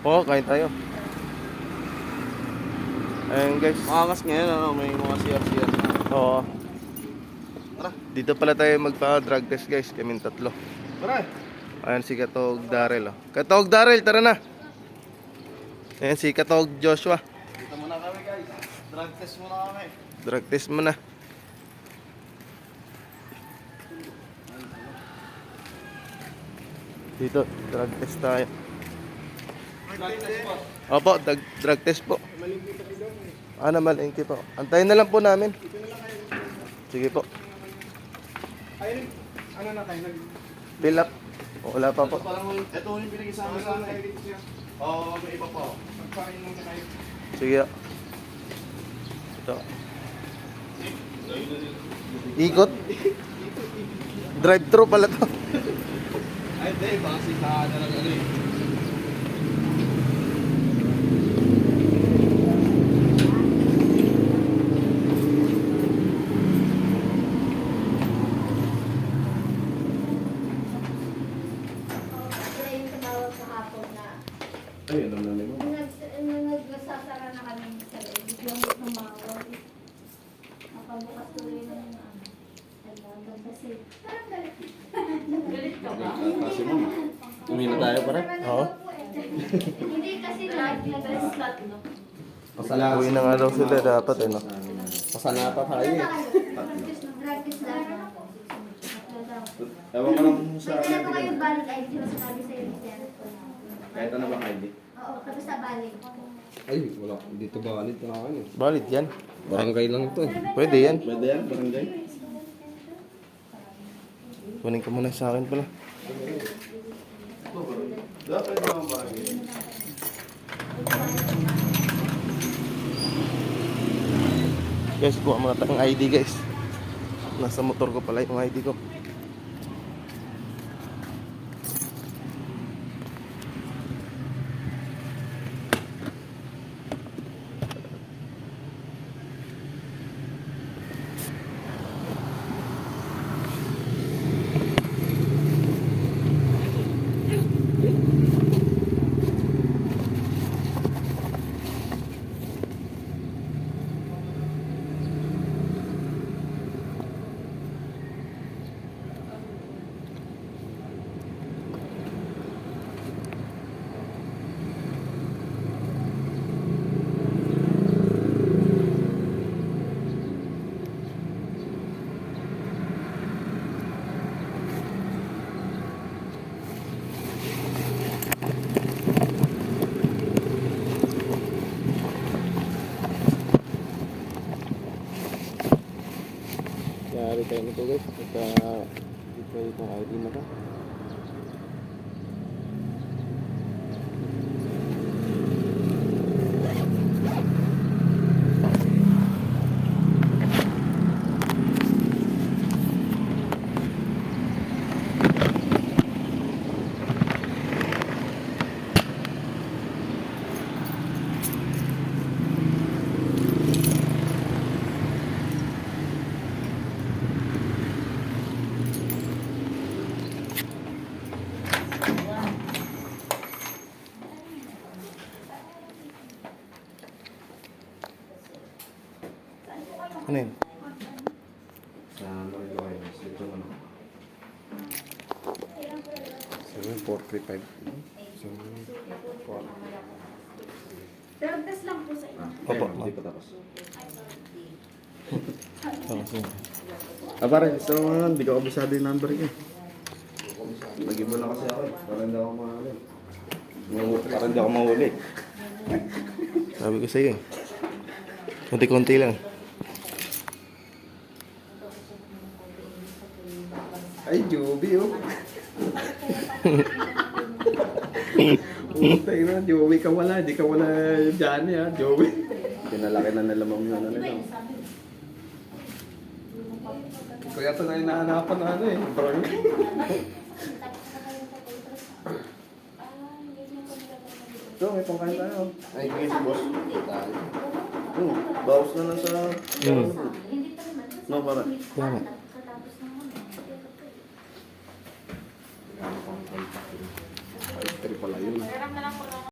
Oo, kain tayo. Ayun guys. Makangas ngayon, ano, may mga CR-CR na. Oo. Tara. Dito pala tayo magpa-drug test guys, kaming tatlo. Tara. Ayan si Katog Daryl. Katog Daryl, tara na. Ayan si Katog Joshua. Dito muna kami guys. Drug test muna kami. Drug test muna. Dito, drug test tayo. Drug test po. Opo, drug test po. Malingki po. Antayin na lang po namin. Sige po. Ayun, ano na kayo? Fill up. Wala pa po. Ito yung pinag-isama sa akin. Oo, may iba pa. Magpain muna kayo. Sige. Ito. Ikot. Drive-thru pala to. Ay, hindi. Baka sitahan na lang ano eh. Sila yung tumawag kahapon na Ay, alam na naman. nung nagsasara na kami sa loob, yung tumawag. Nakabukas tuloy ng alagang kasi. Parang galit. Galit ka ba? Kasi mo. Umina tayo pare. Oo. Hindi kasi nag-slot, no? Uwi na nga daw sila dapat no. Pasanata tayo eh. Practice lang. Ewan ko lang sa May akin. kaya ko kayo balik ay di ba sinabi sa'yo ni Jen? Kahit ano ba ID? Oo, tapos sa balik. Ay, wala. Dito ba ulit na akin eh. Valid yan. Barangay lang ito eh. Pwede yan. Pwede yan, barangay. Kunin ko muna sa akin pala. Dapat naman barangay. Guys, kuha muna tayong ID guys. Nasa motor ko pala yung ID ko. Yari tayo nito guys. Ito yung ID na ka. Ano yun? Sa Mariloy, ito ano. 7435. Drug test lang po sa inyo. Opo, Hindi pa tapos. sige. Pare, so hindi ko kabisado yung number niya. Nag-iba na kasi ako eh. Para hindi ako mahuli. Para hindi ako mahuli. Sabi ko sa'yo eh. Kunti-kunti lang. Ay, Joby oh. Utay na, Joey ka wala. Di ka wala Johnny ha, Joey. Pinalaki na nila mami ano nila. Kaya ito na hinahanapan na ano eh. Bro. Ito, may pangkain tayo. Ay, bigay si boss. Bawas na lang sa... Hmm. No, para. Tama.